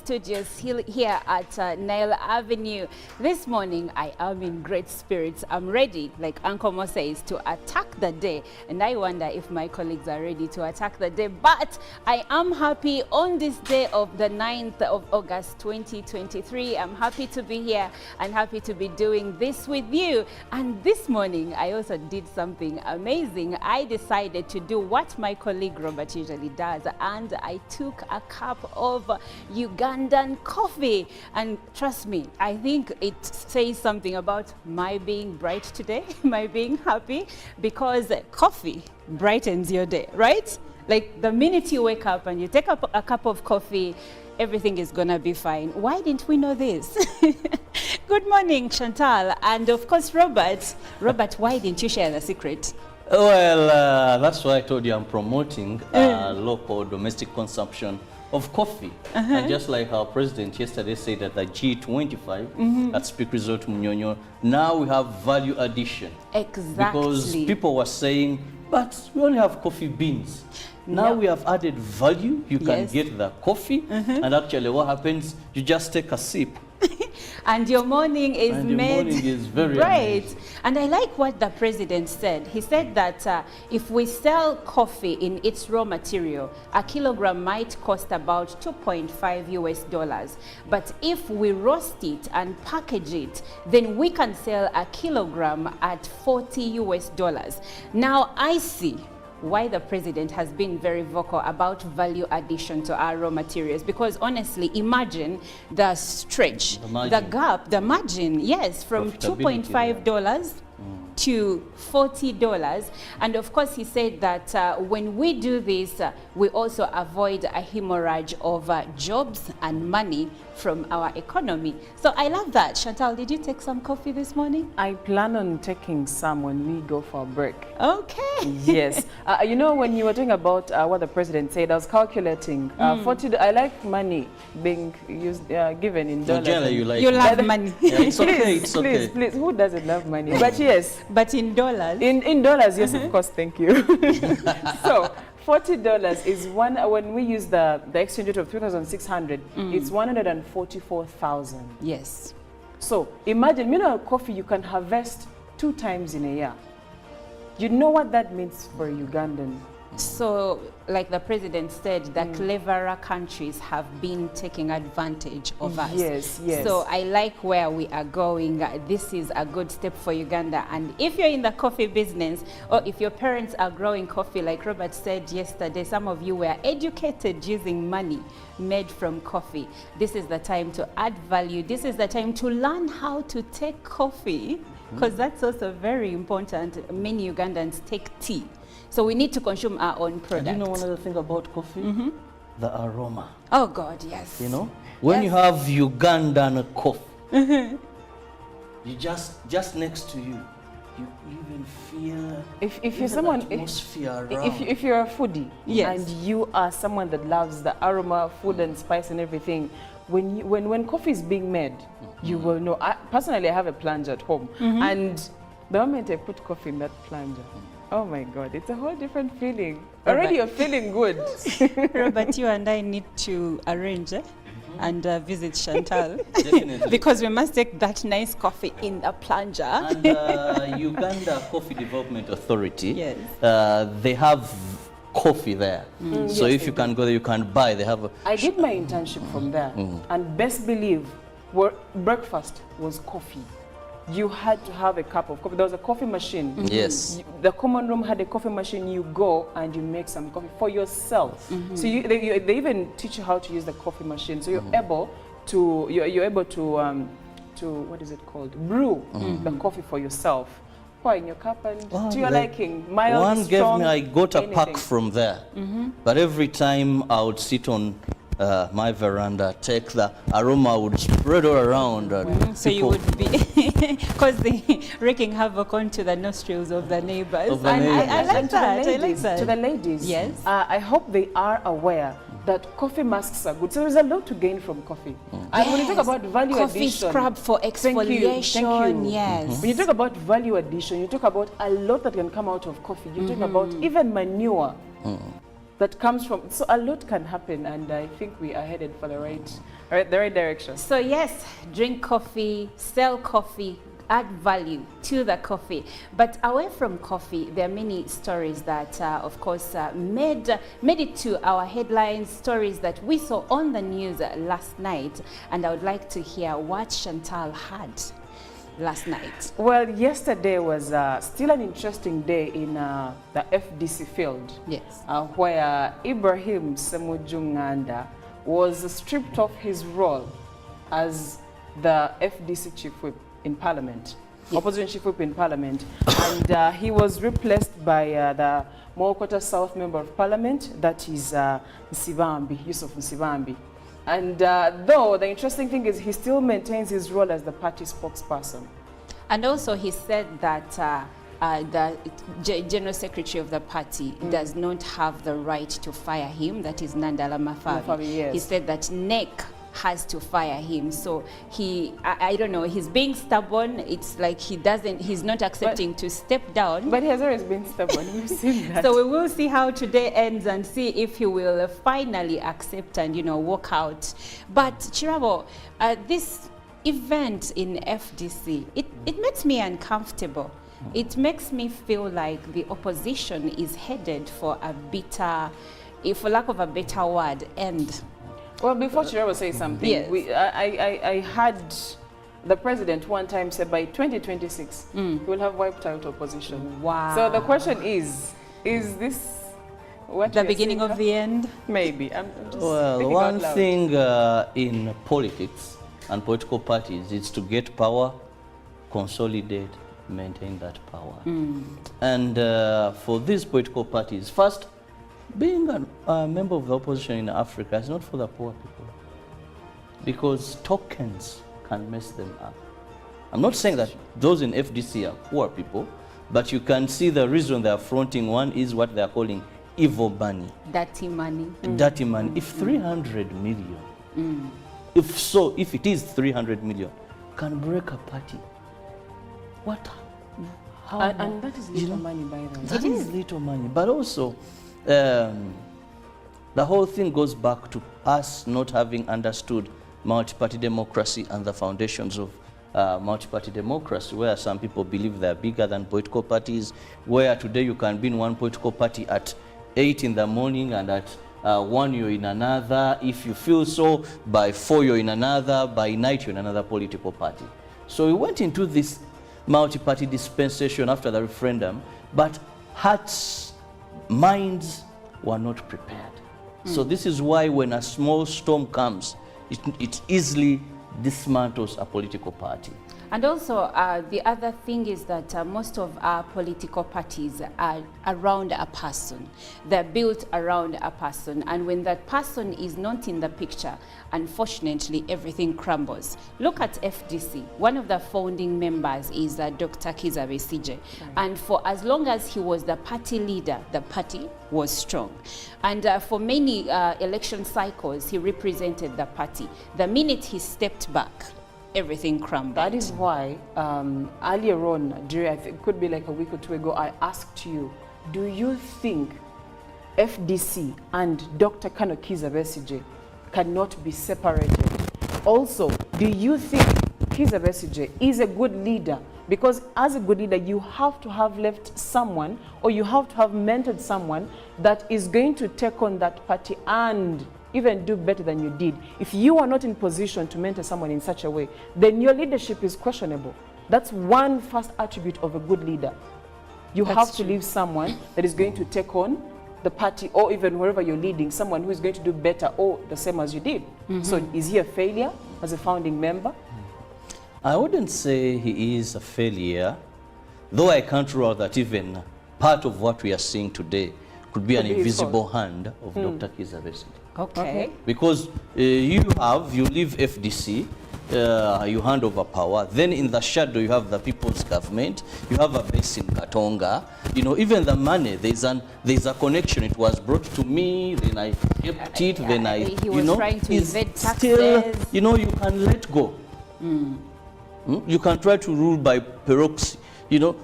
studios here at Nile Avenue. This morning, I am in great spirits. I'm ready, like Uncle Mo says, to attack the day. And I wonder if my colleagues are ready to attack the day. But I am happy on this day of the 9th of August 2023. I'm happy to be here and happy to be doing this with you. And this morning, I also did something amazing. I decided to do what my colleague Robert usually does, and I took a cup of Ugandan coffee. And trust me, I think it says something about my being bright today, my being happy, because coffee brightens your day, right? Like the minute you wake up and you take up a cup of coffee, everything is gonna be fine. Why didn't we know this? Good morning, Chantal, and of course, Robert. Robert, why didn't you share the secret? Well, that's why I told you I'm promoting local domestic consumption of coffee. And just like our president yesterday said at the G25 at Speak Resort Munyonyo, now we have value addition. Exactly. Because people were saying, but we only have coffee beans. Now we have added value. You can get the coffee, and actually what happens, you just take a sip. And your morning is very right. amazing. And I like what the president said. He said that if we sell coffee in its raw material, a kilogram might cost about $2.5 US. But if we roast it and package it, then we can sell a kilogram at $40 US. Now I see why the president has been very vocal about value addition to our raw materials, because honestly, imagine the stretch, the gap, the margin, yes, from $2.5 to $40. And of course, he said that when we do this, we also avoid a hemorrhage of jobs and money from our economy. So I love that. Chantal, did you take some coffee this morning? I plan on taking some when we go for a break. Okay. Yes. You know, when you were talking about what the president said, I was calculating. 40. I like money being used, given in dollars. Generally, you like you love money. Yeah, it's okay. It's please, okay. please. Who doesn't love money? But yes. But in dollars? In dollars, yes, of course. Thank you. So $40 is one. When we use the exchange rate of 2,600, it's 144,000. Yes. So imagine, mineral coffee you can harvest 2 times in a year. You know what that means for a Ugandan? So, like the president said, the cleverer countries have been taking advantage of us. Yes, yes. So I like where we are going. This is a good step for Uganda. And if you're in the coffee business, or if your parents are growing coffee, like Robert said yesterday, some of you were educated using money made from coffee. This is the time to add value. This is the time to learn how to take coffee, because that's also very important. Many Ugandans take tea. So we need to consume our own product. And you know one other thing about coffee? The aroma. Oh God, yes. You know, when you have Ugandan coffee, you just next to you, you even feel if you're someone, atmosphere around. if you're a foodie, Yes. and you are someone that loves the aroma, food and spice and everything, when coffee is being made, you will know. Personally, I have a plunger at home, and the moment I put coffee in that plunger, oh my God, it's a whole different feeling. Already you're feeling good. Robert, you and I need to arrange and visit Chantal. Definitely. Because we must take that nice coffee in the plunger. And Uganda Coffee Development Authority, they have coffee there. So if you can go there, you can buy. They have. I did my internship from there, and best believe, breakfast was coffee. You had to have a cup of coffee. There was a coffee machine. Yes. The common room had a coffee machine. You go and you make some coffee for yourself. So they even teach you how to use the coffee machine. So you're able to what is it called? Brew the coffee for yourself. Pour in your cup and to your liking. Mild, one strong, gave me. I got a pack anything. from there. But every time I would sit on my veranda, take the aroma would spread all around. So you would be, because they wreaking havoc onto the nostrils of the neighbors. Of the And neighbors. I like that. I like ladies, that. to the ladies, Yes. I hope they are aware that coffee masks are good. So there's a lot to gain from coffee. And when you talk about value coffee addition, scrub for exfoliation. Thank you. Yes. When you talk about value addition, you talk about a lot that can come out of coffee. You talk about even manure. that comes from, so a lot can happen, and I think we are headed for the right direction. So yes, drink coffee, sell coffee, add value to the coffee. But away from coffee, there are many stories that, of course, made it to our headlines, stories that we saw on the news last night. And I would like to hear what Chantal had last night. Well, yesterday was still an interesting day in the FDC field. Yes. Where Ibrahim Semujunganda was stripped of his role as the FDC chief whip in Parliament, opposition chief whip in Parliament, and he was replaced by the Mokota South Member of Parliament, that is Nsibambi, Yusuf Nsibambi. And though the interesting thing is he still maintains his role as the party spokesperson. And also he said that the General Secretary of the party does not have the right to fire him, that is Nandala Mafabi. Yes. He said that NEC has to fire him. So I don't know, he's being stubborn. It's like he's not accepting to step down. But he has always been stubborn, we've seen that. So we will see how today ends and see if he will finally accept and, walk out. But Chirabo, this event in FDC, it makes me uncomfortable. It makes me feel like the opposition is headed for a bitter, for lack of a better word, end. Well, before Chirabo says something, yes. I had the president one time say by 2026, we'll have wiped out opposition. Wow. So the question is this what the beginning of the end? Maybe. I'm just Well, one thing in politics and political parties is to get power, consolidate, maintain that power. And for these political parties, first, being a member of the opposition in Africa is not for the poor people, because tokens can mess them up. I'm not saying that those in FDC are poor people, but you can see the reason they are fronting. One is what they are calling evil money. Dirty money. Dirty money. If 300 million, if it is 300 million, can break a party, what? How? And that is little money, by the way. That is little money, but also the whole thing goes back to us not having understood multi-party democracy and the foundations of multi-party democracy, where some people believe they're bigger than political parties, where today you can be in one political party at 8 in the morning and at 1 you're in another. If you feel so, by 4 you're in another, by night you're in another political party. So we went into this multi-party dispensation after the referendum, but hearts, minds were not prepared. So this is why when a small storm comes, it easily dismantles a political party. And also, the other thing is that most of our political parties are around a person. They're built around a person. And when that person is not in the picture, unfortunately, everything crumbles. Look at FDC. One of the founding members is Dr. Kizza Besigye. Right. And for as long as he was the party leader, the party was strong. And for many election cycles, he represented the party. The minute he stepped back, everything crumbled. That is why earlier on, I think it could be like a week or two ago, I asked you, do you think FDC and Dr. Kizza Besigye cannot be separated? Also, do you think Kizza Besigye is a good leader? Because as a good leader, you have to have left someone, or you have to have mentored someone that is going to take on that party and even do better than you did. If you are not in position to mentor someone in such a way, then your leadership is questionable. That's one first attribute of a good leader. You have to leave someone that is going to take on the party, or even wherever you're leading, someone who is going to do better or the same as you did. So is he a failure as a founding member? I wouldn't say he is a failure, though I can't rule out that even part of what we are seeing today could be an invisible hand of Dr. Kizza Besigye. Okay. Because you leave FDC, you hand over power, then in the shadow you have the people's government, you have a base in Katonga, even the money, there's a connection. It was brought to me, then I kept it, then he was trying to evade taxes. Still, you can let go. You can try to rule by proxy, You know,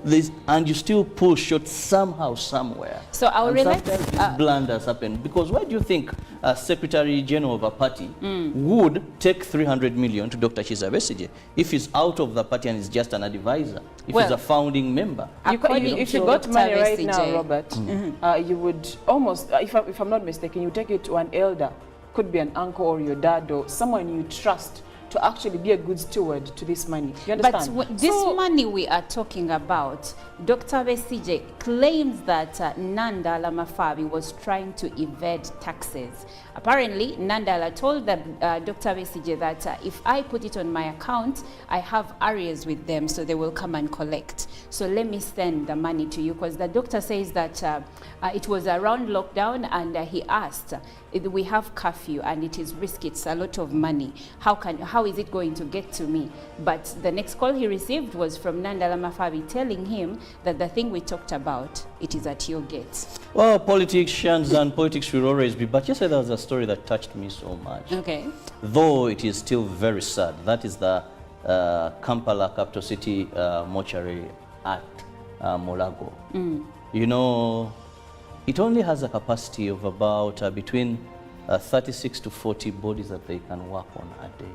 and you still pull short somehow, somewhere. So I'll and relate. Sometimes these blunders happen. Because why do you think a Secretary General of a party would take 300 million to Dr. Kizza Besigye if he's out of the party and is just an advisor, if he's a founding member? If you got money right now, Robert, you would almost, if I'm not mistaken, you take it to an elder, could be an uncle or your dad or someone you trust, to actually be a good steward to this money. You understand? But this money we are talking about, Dr. Besigye claims that Nandala Mafabi was trying to evade taxes. Apparently, Nandala told Dr. Besigye that if I put it on my account, I have arrears with them, so they will come and collect. So let me send the money to you, because the doctor says that it was around lockdown, and he asked, we have curfew and it is risky, it's a lot of money. How is it going to get to me? But the next call he received was from Nandala Mafabi telling him that the thing we talked about, it is at your gates. Well, politicians and politics will always be, but yesterday there was a story that touched me so much. Okay. Though it is still very sad. That is the Kampala capital city mortuary at Mulago. You know, it only has a capacity of about between 36 to 40 bodies that they can work on a day.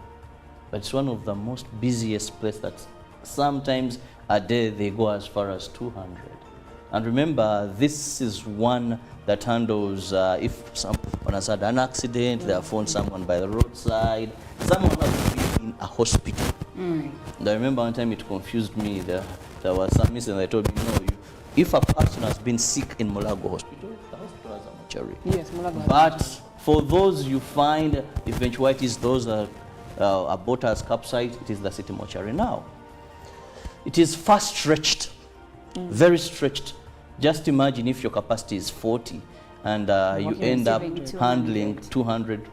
But it's one of the most busiest places that sometimes a day they go as far as 200. And remember, this is one that handles if someone has had an accident, they have found someone by the roadside, someone has been in a hospital. And I remember one time it confused me. There was some incident they told me, no, if a person has been sick in Mulago Hospital, the hospital has a mortuary. Yes, Mulago. But for those you find eventualities, those are a boat has capsized, it is the city mortuary now. It is far stretched, very stretched. Just imagine if your capacity is 40 and you end up handling 200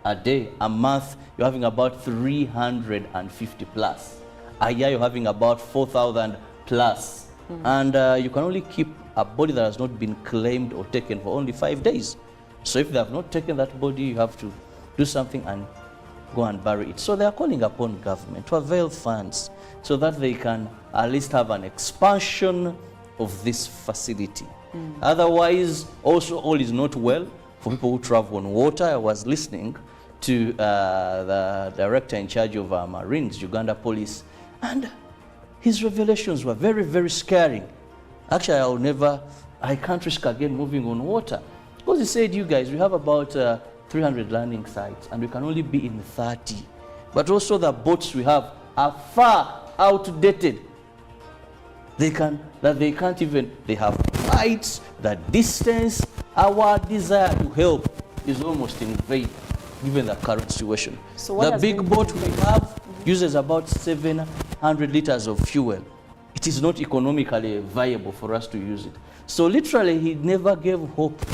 a day. A month, you're having about 350 plus. A year, you're having about 4,000 plus. And you can only keep a body that has not been claimed or taken for only 5 days. So if they have not taken that body, you have to do something and go and bury it. So they are calling upon government to avail funds so that they can at least have an expansion of this facility. Otherwise, also all is not well for people who travel on water. I was listening to the director in charge of Marines, Uganda Police, and his revelations were very, very scaring. Actually, I can't risk again moving on water. Because he said, you guys, we have about 300 landing sites and we can only be in 30. But also the boats we have are far outdated. They have flights, the distance. Our desire to help is almost in vain given the current situation. So the big boat we have uses about 700 liters of fuel. It is not economically viable for us to use it. So literally, he never gave hope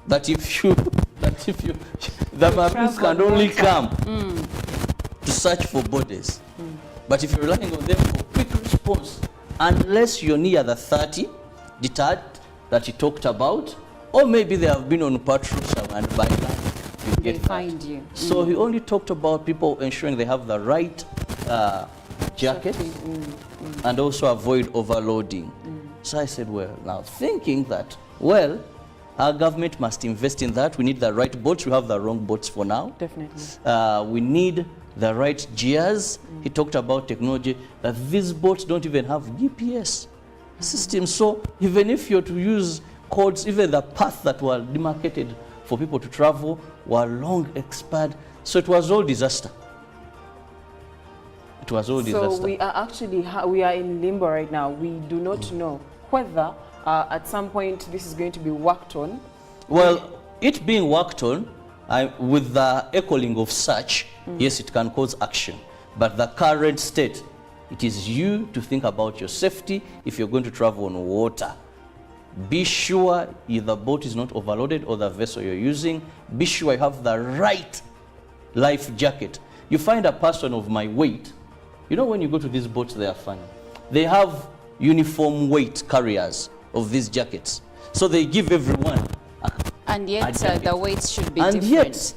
that the Marines can only come to search for bodies. But if you're relying on them for quick response, unless you're near the 30 deterred that he talked about, or maybe they have been on patrol and by land, they find you. So he only talked about people ensuring they have the right jacket and also avoid overloading. So I said, well, now thinking that, well, our government must invest in that. We need the right boats. We have the wrong boats for now. Definitely. We need the right gears. He talked about technology, that these boats don't even have GPS systems. So even if you're to use codes, even the paths that were demarcated for people to travel were long expired. So it was all disaster. It was all disaster. So we are actually, we are in limbo right now. We do not know whether at some point this is going to be worked on. Well, it being worked on, with the echoing of such, yes, it can cause action. But the current state, it is you to think about your safety if you're going to travel on water. Be sure the boat is not overloaded or the vessel you're using. Be sure you have the right life jacket. You find a person of my weight. You know, when you go to these boats, they are funny. They have uniform weight carriers of these jackets. So they give everyone and yet the weights should be different. And yet,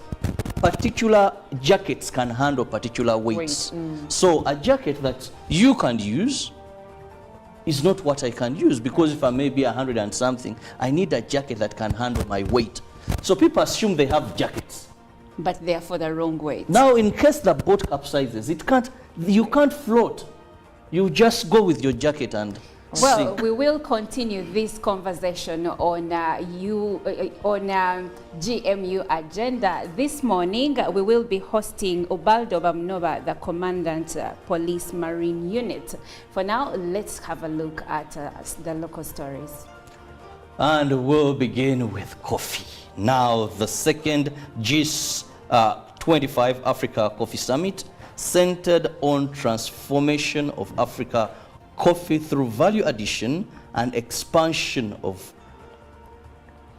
particular jackets can handle particular weights. So a jacket that you can use is not what I can use, because if I may be 100 and something, I need a jacket that can handle my weight. So people assume they have jackets. But they're for the wrong weight. Now, in case the boat capsizes, you can't float. You just go with your jacket and well, sink. we will continue this conversation on GMU agenda. This morning, we will be hosting Ubaldo Bamnoba, the Commandant, Police Marine Unit. For now, let's have a look at the local stories. And we'll begin with coffee. Now, the second G25 Africa Coffee Summit centered on transformation of Africa coffee through value addition and expansion of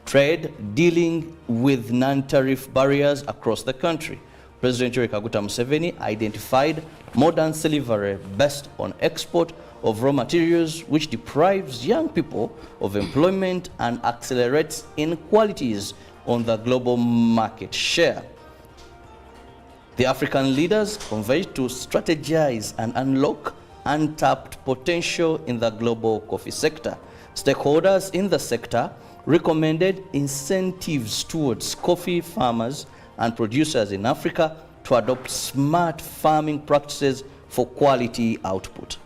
trade, dealing with non-tariff barriers across the country. President Yoweri Kaguta Museveni identified modern slavery based on export of raw materials, which deprives young people of employment and accelerates inequalities on the global market share. The African leaders converged to strategize and unlock untapped potential in the global coffee sector. Stakeholders in the sector recommended incentives towards coffee farmers and producers in Africa to adopt smart farming practices for quality output.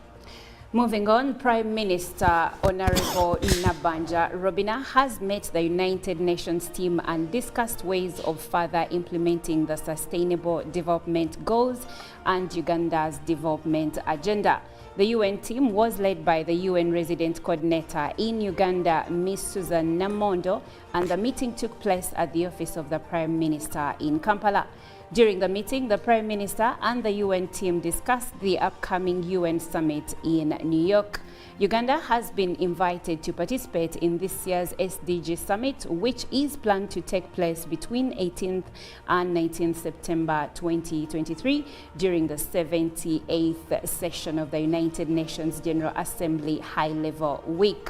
Moving on, Prime Minister Honorable Nabanja Robina has met the United Nations team and discussed ways of further implementing the Sustainable Development Goals and Uganda's development agenda. The UN team was led by the UN Resident Coordinator in Uganda, Ms. Susan Namondo, and the meeting took place at the office of the Prime Minister in Kampala. During the meeting, the Prime Minister and the UN team discussed the upcoming UN summit in New York. Uganda has been invited to participate in this year's SDG summit, which is planned to take place between 18th and 19th September 2023 during the 78th session of the United Nations General Assembly High-Level Week.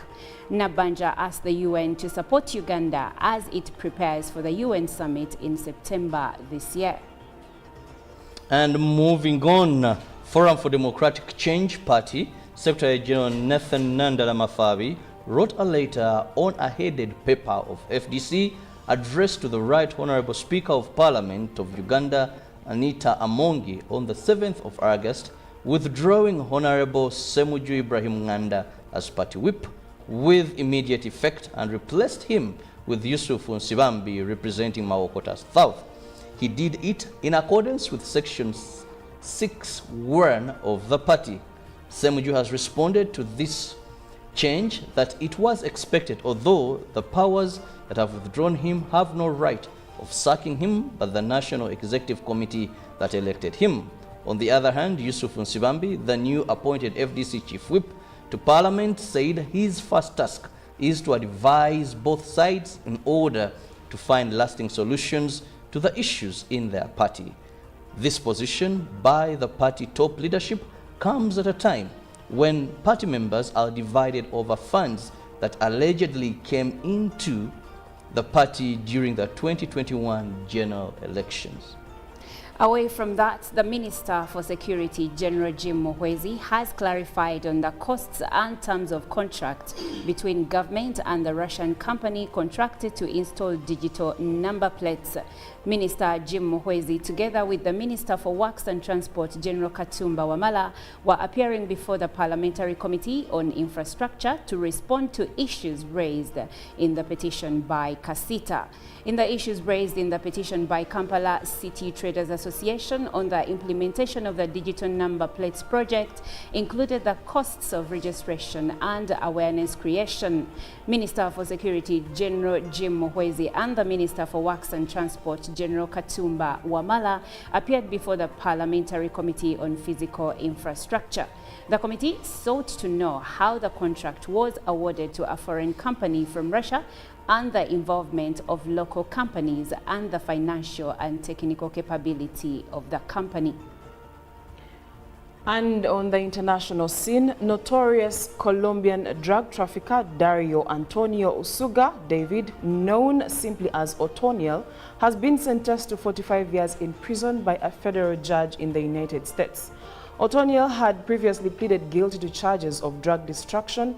Nabanja asked the UN to support Uganda as it prepares for the UN summit in September this year. And moving on, Forum for Democratic Change Party Secretary General Nathan Nandala Mafabi wrote a letter on a headed paper of FDC addressed to the Right Honorable Speaker of Parliament of Uganda, Anita Amongi, on the 7th of August, withdrawing Honorable Semuju Ibrahim Nganda as party whip with immediate effect and replaced him with Yusuf Nsibambi representing Mawokota South. He did it in accordance with Section 6(1) of the party. Semuju has responded to this change that it was expected, although the powers that have withdrawn him have no right of sacking him but the National Executive Committee that elected him. On the other hand, Yusuf Nsibambi, the new appointed FDC Chief Whip to Parliament, said his first task is to advise both sides in order to find lasting solutions to the issues in their party. This position by the party top leadership comes at a time when party members are divided over funds that allegedly came into the party during the 2021 general elections. Away from that, the Minister for Security, General Jim Muhwezi, has clarified on the costs and terms of contract between government and the Russian company contracted to install digital number plates. Minister Jim Muhwezi, together with the Minister for Works and Transport, General Katumba Wamala, were appearing before the Parliamentary Committee on Infrastructure to respond to issues raised in the petition by Kasita. In the issues raised in the petition by Kampala City Traders Association on the implementation of the digital number plates project included the costs of registration and awareness creation. Minister for Security, General Jim Muhwezi, and the Minister for Works and Transport, General Katumba Wamala, appeared before the Parliamentary Committee on Physical Infrastructure. The committee sought to know how the contract was awarded to a foreign company from Russia and the involvement of local companies and the financial and technical capability of the company. And on the international scene, notorious Colombian drug trafficker Dario Antonio Usuga David, known simply as Otoniel, has been sentenced to 45 years in prison by a federal judge in the United States. O'Toniel had previously pleaded guilty to charges of drug distribution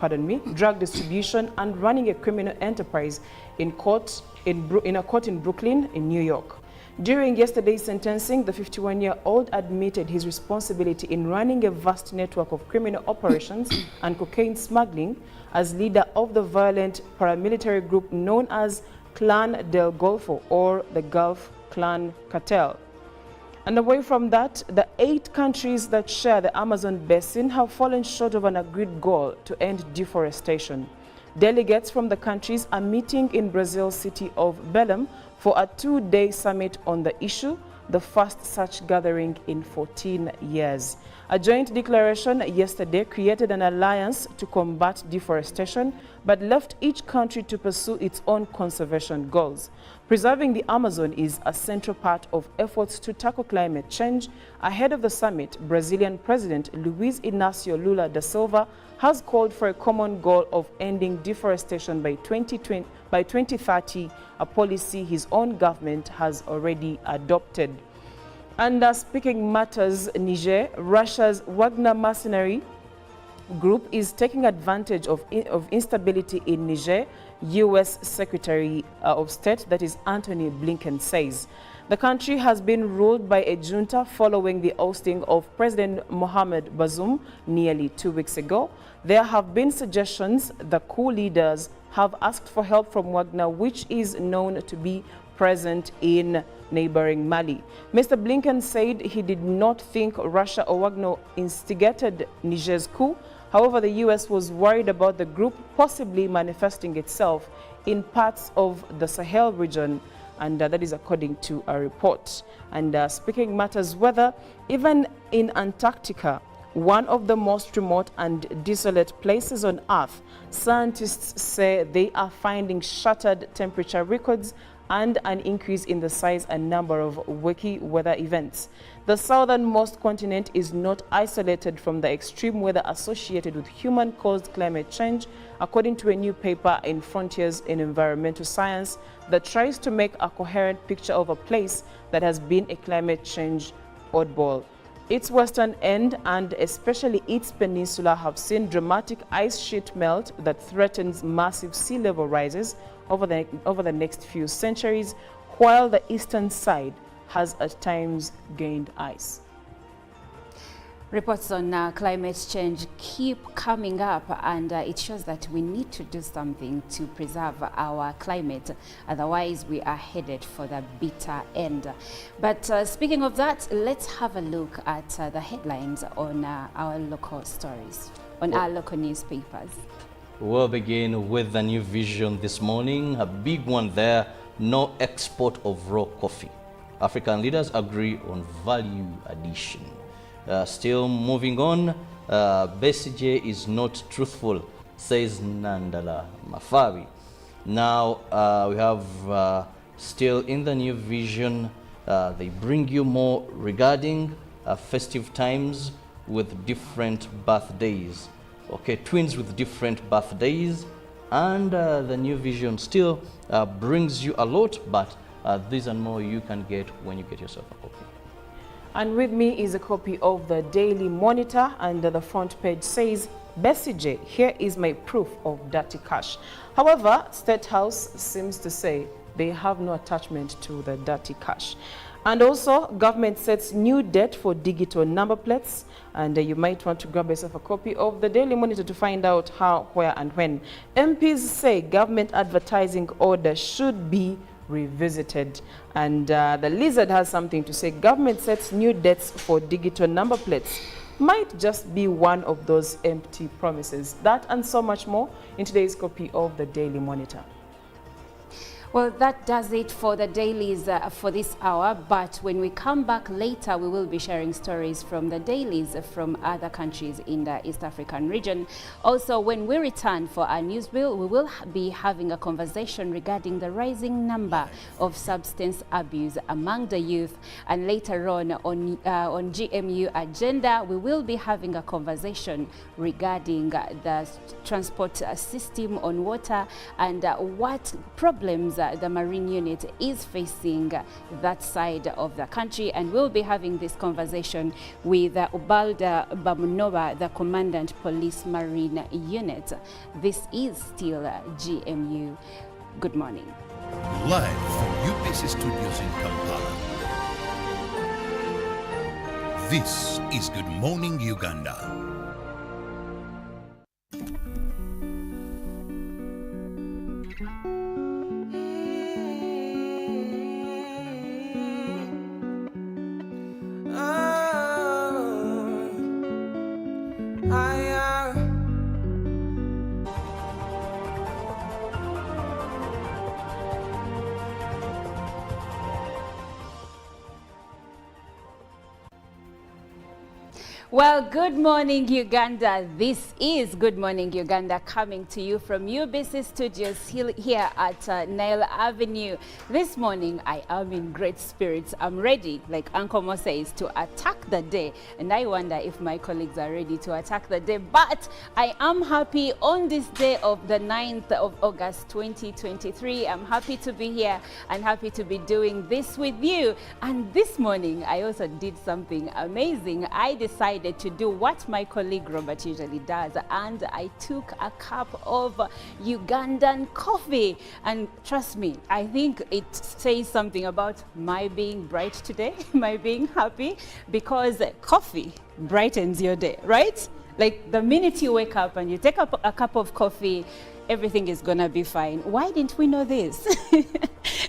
and running a criminal enterprise in a court in Brooklyn, in New York. During yesterday's sentencing, the 51-year-old admitted his responsibility in running a vast network of criminal operations and cocaine smuggling as leader of the violent paramilitary group known as Clan del Golfo, or the Gulf Clan Cartel. And away from that, the 8 countries that share the Amazon basin have fallen short of an agreed goal to end deforestation. Delegates from the countries are meeting in Brazil's city of Belém for a 2-day summit on the issue, the first such gathering in 14 years. A joint declaration yesterday created an alliance to combat deforestation, but left each country to pursue its own conservation goals. Preserving the Amazon is a central part of efforts to tackle climate change. Ahead of the summit, Brazilian President Luiz Inácio Lula da Silva has called for a common goal of ending deforestation by 2030, a policy his own government has already adopted. And speaking matters, Niger, Russia's Wagner mercenary group is taking advantage of instability in Niger, U.S. Secretary of State, that is Antony Blinken, says. The country has been ruled by a junta following the ousting of President Mohamed Bazoum nearly 2 weeks ago. There have been suggestions the coup leaders have asked for help from Wagner, which is known to be present in neighboring Mali. Mr. Blinken said he did not think Russia or Wagner instigated Niger's coup. However, the U.S. was worried about the group possibly manifesting itself in parts of the Sahel region, and that is according to a report. And speaking matters weather, even in Antarctica, one of the most remote and desolate places on Earth, scientists say they are finding shattered temperature records and an increase in the size and number of wacky weather events. The southernmost continent is not isolated from the extreme weather associated with human-caused climate change, according to a new paper in Frontiers in Environmental Science that tries to make a coherent picture of a place that has been a climate change oddball. Its western end and especially its peninsula have seen dramatic ice sheet melt that threatens massive sea level rises over the next few centuries, while the eastern side has at times gained ice. Reports on climate change keep coming up, and it shows that we need to do something to preserve our climate. Otherwise, we are headed for the bitter end. But speaking of that, let's have a look at the headlines on our local stories, on our local newspapers. We'll begin with the New Vision this morning. A big one there: no export of raw coffee. African leaders agree on value addition. Still moving on, Besigye is not truthful, says Nandala Mafari. Now we have still in the New Vision, they bring you more regarding festive times with different birthdays. Okay, twins with different birthdays, and the New Vision still brings you a lot, but these and more you can get when you get yourself a copy. And with me is a copy of the Daily Monitor, and the front page says, Besigye, here is my proof of dirty cash. However, State House seems to say they have no attachment to the dirty cash. And also, government sets new date for digital number plates, and you might want to grab yourself a copy of the Daily Monitor to find out how, where, and when. MPs say government advertising order should be revisited. And the Lizard has something to say. Government sets new dates for digital number plates. Might just be one of those empty promises. That and so much more in today's copy of the Daily Monitor. Well, that does it for the dailies for this hour, but when we come back later, we will be sharing stories from the dailies from other countries in the East African region. Also, when we return for our news bill, we will be having a conversation regarding the rising number of substance abuse among the youth. And later on GMU Agenda, we will be having a conversation regarding the transport system on water and what problems the Marine unit is facing that side of the country, and we'll be having this conversation with Ubalda Bamunoba, the Commandant Police Marine Unit. This is still GMU. Good morning. Live from UBC Studios in Kampala. This is Good Morning Uganda. Well, good morning, Uganda. This is Good Morning Uganda, coming to you from UBC Studios here at Nile Avenue. This morning, I am in great spirits. I'm ready, like Uncle Mo says, to attack the day. And I wonder if my colleagues are ready to attack the day. But I am happy on this day of the 9th of August, 2023. I'm happy to be here and happy to be doing this with you. And this morning, I also did something amazing. I decided to do what my colleague Robert usually does, and I took a cup of Ugandan coffee. And trust me, I think it says something about my being bright today, my being happy, because coffee brightens your day, right? Like the minute you wake up and you take up a cup of coffee, everything is gonna be fine. Why didn't we know this?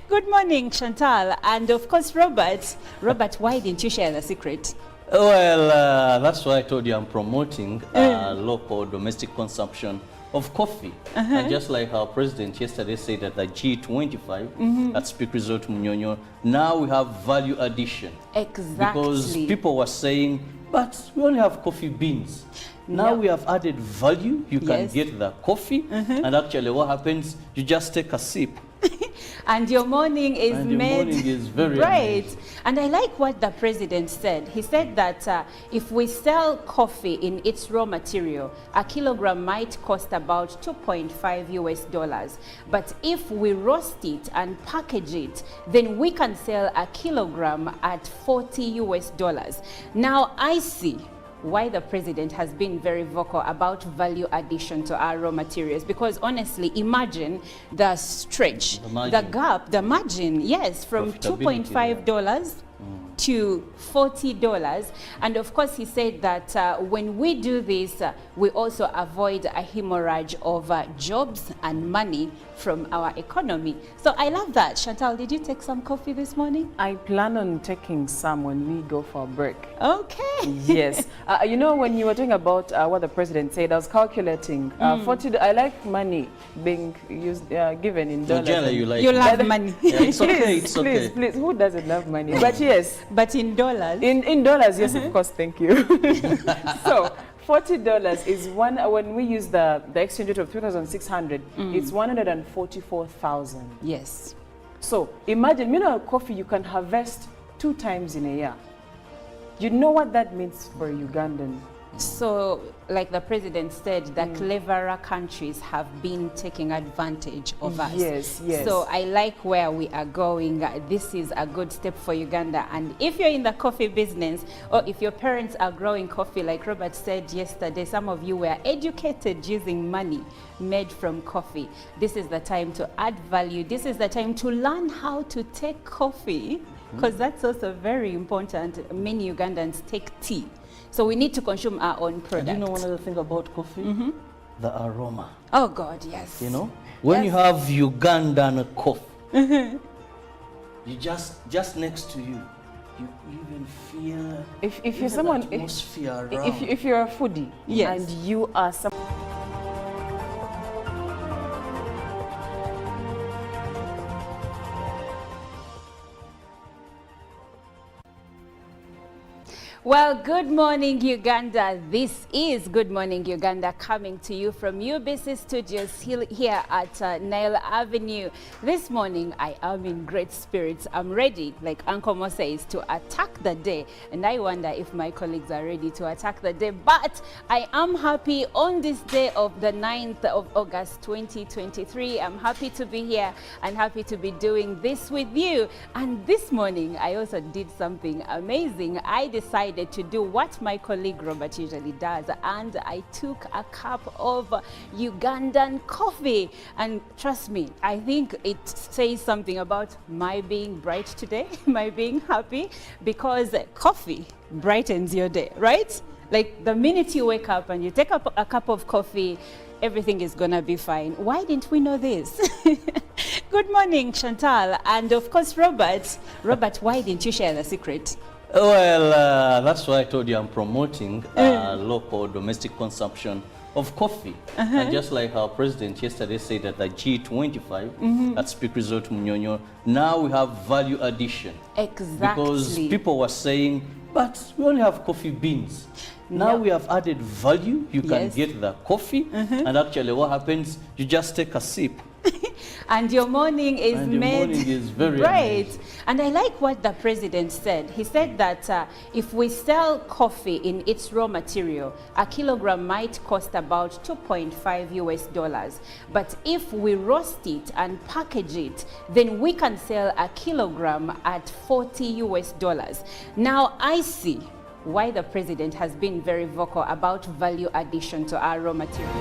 Good morning, Chantal, and of course, Robert. Robert, why didn't you share the secret? Well, that's why I told you I'm promoting local domestic consumption of coffee. And just like our president yesterday said at the G25 at Speak Resort Munyonyo, now we have value addition. Exactly. Because people were saying, but we only have coffee beans. Now we have added value. You can get the coffee, and actually what happens, you just take a sip. And your morning is made very right. amazing. And I like what the president said. He said that if we sell coffee in its raw material, a kilogram might cost about 2.5 US dollars. But if we roast it and package it, then we can sell a kilogram at 40 US dollars. Now I see why the president has been very vocal about value addition to our raw materials, because honestly, imagine the stretch, the gap, the margin, yes, from $2.5 to $40. And of course, he said that when we do this, we also avoid a hemorrhage of jobs and money from our economy. So I love that. Chantal, did you take some coffee this morning? I plan on taking some when we go for a break. Okay. Yes. You know, when you were talking about what the president said, I was calculating 40. I like money being used, given in dollars. Generally, you like You love money. Yeah, it's okay. Please, It's okay. please, who doesn't love money? But yes. But in dollars? In dollars, yes, of course, thank you. So, $40 is one, when we use the exchange rate of 3,600, it's 144,000. Yes. So, imagine, you know, coffee you can harvest 2 times in a year. You know what that means for a Ugandan? So, like the president said, the cleverer countries have been taking advantage of us. Yes, yes. So I like where we are going. This is a good step for Uganda. And if you're in the coffee business, or if your parents are growing coffee, like Robert said yesterday, some of you were educated using money made from coffee. This is the time to add value. This is the time to learn how to take coffee, because that's also very important. Many Ugandans take tea. So we need to consume our own product. And you know one other thing about coffee? The aroma. Oh God, yes. You know, when you have Ugandan coffee, you just next to you, you even feel if you're someone, atmosphere around. if you're a foodie, yes, and you are some. Well, good morning, Uganda. This is Good Morning Uganda coming to you from UBC Studios here at Nile Avenue. This morning, I am in great spirits. I'm ready, like Uncle Mo says, to attack the day. And I wonder if my colleagues are ready to attack the day. But I am happy on this day of the 9th of August 2023. I'm happy to be here and happy to be doing this with you. And this morning, I also did something amazing. I decided to do what my colleague Robert usually does, and I took a cup of Ugandan coffee. And trust me, I think it says something about my being bright today, my being happy, because coffee brightens your day, right? Like the minute you wake up and you take up a cup of coffee, everything is gonna be fine. Why didn't we know this? Good morning, Chantal, and of course, Robert. Robert, why didn't you share the secret? Well, that's why I told you I'm promoting local domestic consumption of coffee. And just like our president yesterday said at the G25 at Speak Resort Munyonyo, now we have value addition. Exactly. Because people were saying, but we only have coffee beans. Now we have added value. You can get the coffee, and actually what happens, you just take a sip. And your morning is very right. amazing. And I like what the president said. He said that if we sell coffee in its raw material, a kilogram might cost about $2.5. But if we roast it and package it, then we can sell a kilogram at $40. Now I see why the president has been very vocal about value addition to our raw material.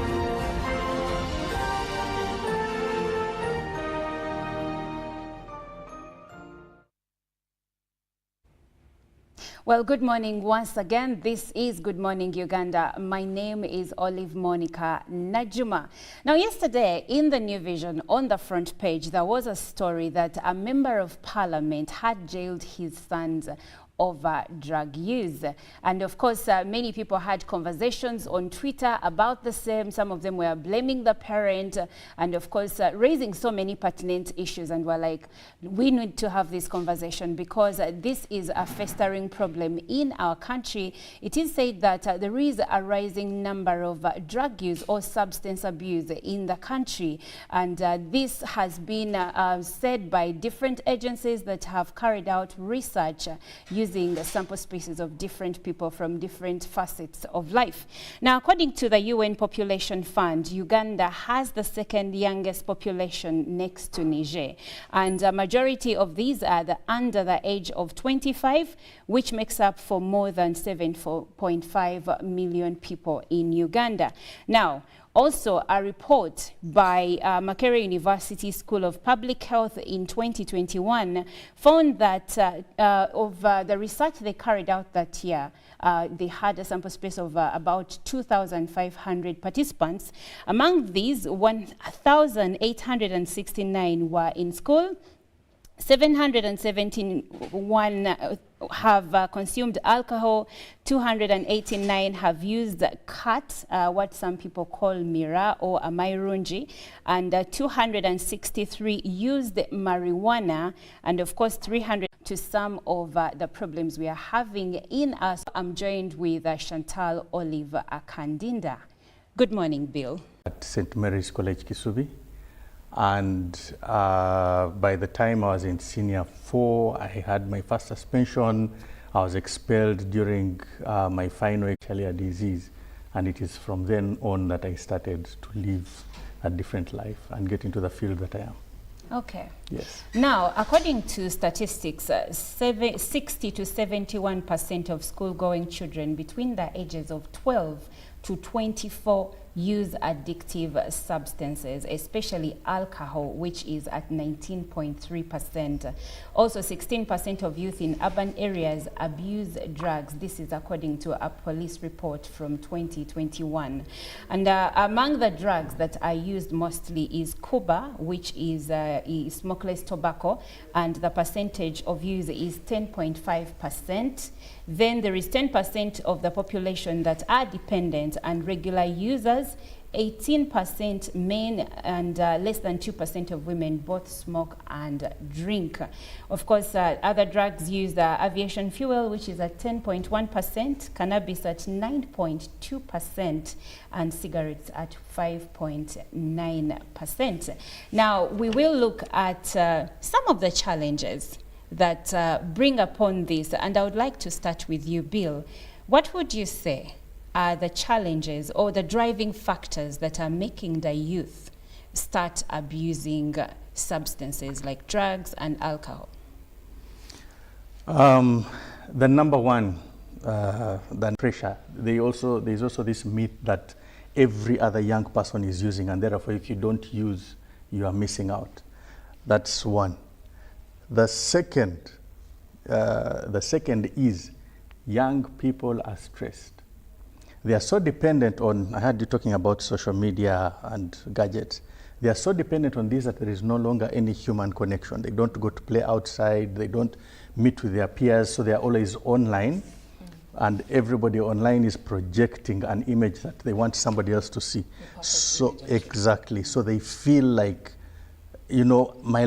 Well, good morning once again. This is Good Morning Uganda. My name is Olive Monica Najuma. Now, yesterday in the New Vision on the front page, there was a story that a member of parliament had jailed his sons over drug use. And of course, many people had conversations on Twitter about the same. Some of them were blaming the parent and of course, raising so many pertinent issues. And we're like, we need to have this conversation because this is a festering problem in our country. It is said that there is a rising number of drug use or substance abuse in the country. And this has been said by different agencies that have carried out research using sample species of different people from different facets of life. Now, according to the UN Population Fund, Uganda has the second youngest population next to Niger. And a majority of these are under the age of 25, which makes up for more than 7.5 million people in Uganda. Now, also, a report by Makerere University School of Public Health in 2021 found that the research they carried out that year, they had a sample space of about 2,500 participants. Among these, 1,869 were in school, 771 have consumed alcohol, 289 have used kat, what some people call mira or amairunji, and 263 used marijuana, and of course 300 to some of the problems we are having in us. I'm joined with Chantal Olive Akandinda. Good morning, Bill. At St. Mary's College, Kisubi. And by the time I was in senior 4, I had my first suspension. I was expelled during my final, actually a disease. And it is from then on that I started to live a different life and get into the field that I am. Okay. Yes. Now, according to statistics, 60 to 71% of school-going children between the ages of 12 to 24 use addictive substances, especially alcohol, which is at 19.3%. Also, 16% of youth in urban areas abuse drugs. This is according to a police report from 2021. And among the drugs that are used mostly is Cuba, which is smokeless tobacco, and the percentage of use is 10.5%. Then there is 10% of the population that are dependent and regular users, 18% men and less than 2% of women both smoke and drink. Of course, other drugs use aviation fuel, which is at 10.1%, cannabis at 9.2%, and cigarettes at 5.9%. Now, we will look at some of the challenges that bring upon this, and I would like to start with you, Bill. What would you say are the challenges or the driving factors that are making the youth start abusing substances like drugs and alcohol? The number one, the pressure. There's also this myth that every other young person is using, and therefore if you don't use, you are missing out. That's one. The second is young people are stressed. They are so dependent on, I heard you talking about social media and gadgets. They are so dependent on this that there is no longer any human connection. They don't go to play outside, they don't meet with their peers, so they are always online. And everybody online is projecting an image that they want somebody else to see. So exactly, so they feel like, you know, my